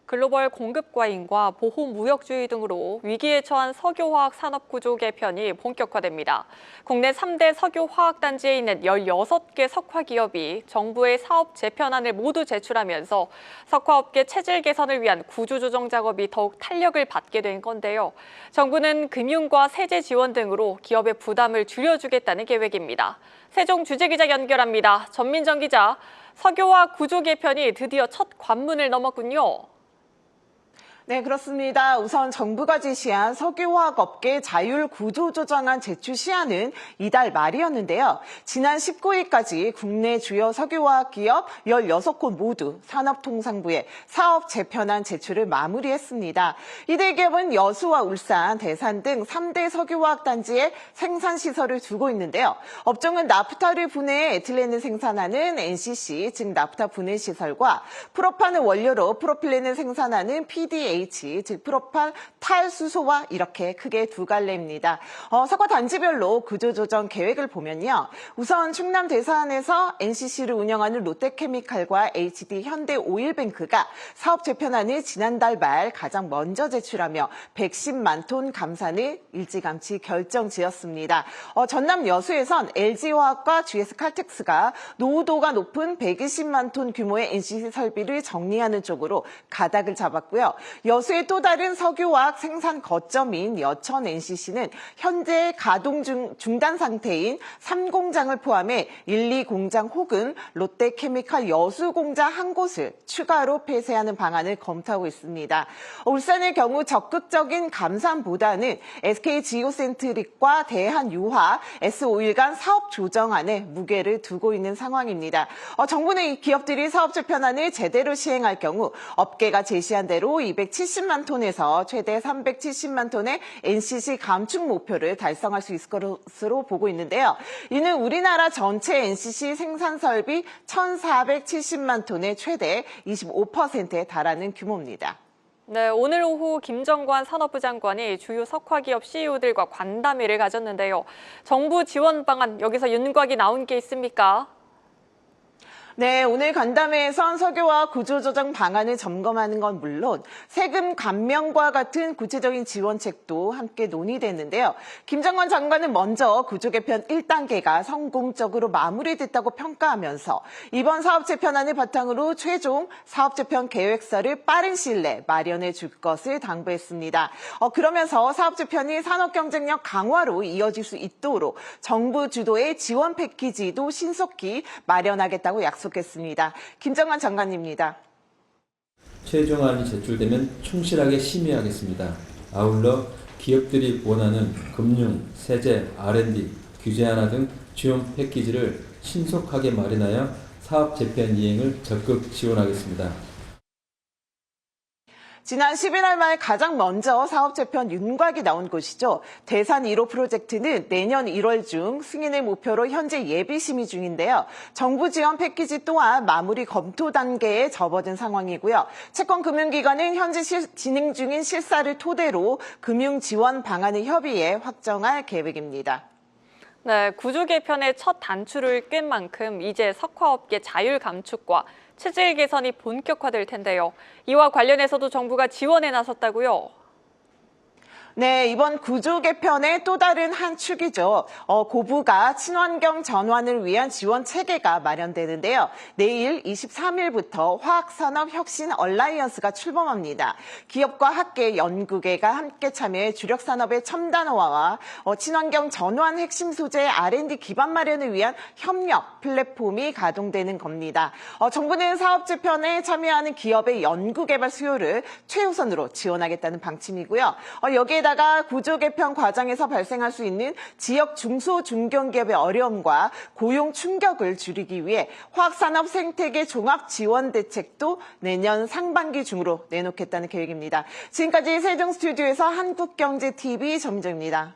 글로벌 공급 과잉과 보호 무역주의 등으로 위기에 처한 석유화학 산업 구조 개편이 본격화됩니다. 국내 3대 석유화학단지에 있는 16개 석화기업이 정부의 사업 재편안을 모두 제출하면서 석화업계 체질 개선을 위한 구조조정 작업이 더욱 탄력을 받게 된 건데요. 정부는 금융과 세제 지원 등으로 기업의 부담을 줄여주겠다는 계획입니다. 세종 주재기자 연결합니다. 전민정 기자, 석유화학 구조 개편이 드디어 첫 관문을 넘었군요. 네, 그렇습니다. 우선 정부가 제시한 석유화학 업계 자율 구조조정안 제출 시한은 이달 말이었는데요. 지난 19일까지 국내 주요 석유화학 기업 16곳 모두 산업통상부에 사업 재편안 제출을 마무리했습니다. 이 대기업은 여수와 울산, 대산 등 3대 석유화학 단지에 생산시설을 두고 있는데요. 업종은 나프타를 분해해 에틸렌을 생산하는 NCC, 즉 나프타 분해 시설과 프로판을 원료로 프로필렌을 생산하는 PDH, 즉 프로판 탈수소와 이렇게 크게 두 갈래입니다. 석화 단지별로 구조조정 계획을 보면요. 우선 충남 대산에서 NCC를 운영하는 롯데케미칼과 HD 현대오일뱅크가 사업 재편안을 지난달 말 가장 먼저 제출하며 110만 톤 감산을 일찌감치 결정지었습니다. 전남 여수에선 LG화학과 GS칼텍스가 노후도가 높은 120만 톤 규모의 NCC 설비를 정리하는 쪽으로 가닥을 잡았고요. 여수의 또 다른 석유화학 생산 거점인 여천 NCC는 현재 가동 중단 상태인 3공장을 포함해 1, 2공장 혹은 롯데케미칼 여수공장 한 곳을 추가로 폐쇄하는 방안을 검토하고 있습니다. 울산의 경우 적극적인 감산보다는 SK지오센트릭과 대한유화, S오일 간 사업 조정안에 무게를 두고 있는 상황입니다. 정부는 이 기업들이 사업 재편안을 제대로 시행할 경우 업계가 제시한 대로 270만 톤에서 최대 370만 톤의 NCC 감축 목표를 달성할 수 있을 것으로 보고 있는데요. 이는 우리나라 전체 NCC 생산 설비 1,470만 톤의 최대 25%에 달하는 규모입니다. 네, 오늘 오후 김정관 산업부 장관이 주요 석화기업 CEO들과 관담회를 가졌는데요. 정부 지원 방안, 여기서 윤곽이 나온 게 있습니까? 네, 오늘 간담회에선 석유화학 구조조정 방안을 점검하는 건 물론 세금 감면과 같은 구체적인 지원책도 함께 논의됐는데요. 김정관 장관은 먼저 구조 개편 1단계가 성공적으로 마무리됐다고 평가하면서 이번 사업 재편안을 바탕으로 최종 사업 재편 계획서를 빠른 시일 내에 마련해 줄 것을 당부했습니다. 그러면서 사업 재편이 산업 경쟁력 강화로 이어질 수 있도록 정부 주도의 지원 패키지도 신속히 마련하겠다고 약속했습니다. 김정관 장관입니다. 최종안이 제출되면 충실하게 심의하겠습니다. 아울러 기업들이 원하는 금융, 세제, R&D, 규제 완화 등 지원 패키지를 신속하게 마련하여 사업 재편 이행을 적극 지원하겠습니다. 지난 11월 말 가장 먼저 사업 재편 윤곽이 나온 곳이죠. 대산 1호 프로젝트는 내년 1월 중 승인을 목표로 현재 예비 심의 중인데요. 정부 지원 패키지 또한 마무리 검토 단계에 접어든 상황이고요. 채권 금융기관은 현재 진행 중인 실사를 토대로 금융 지원 방안을 협의해 확정할 계획입니다. 네, 구조 개편의 첫 단추를 꿰인 만큼 이제 석화업계 자율 감축과 체질 개선이 본격화될 텐데요. 이와 관련해서도 정부가 지원에 나섰다고요? 네, 이번 구조 개편의 또 다른 한 축이죠. 고부가 친환경 전환을 위한 지원 체계가 마련되는데요. 내일 23일부터 화학산업혁신 얼라이언스가 출범합니다. 기업과 학계, 연구계가 함께 참여해 주력산업의 첨단화와 친환경 전환 핵심 소재 R&D 기반 마련을 위한 협력 플랫폼이 가동되는 겁니다. 정부는 사업 재편에 참여하는 기업의 연구개발 수요를 최우선으로 지원하겠다는 방침이고요. 여기에 다가 구조 개편 과정에서 발생할 수 있는 지역 중소 중견기업의 어려움과 고용 충격을 줄이기 위해 화학산업 생태계 종합 지원 대책도 내년 상반기 중으로 내놓겠다는 계획입니다. 지금까지 세종 스튜디오에서 한국경제TV 전민정입니다.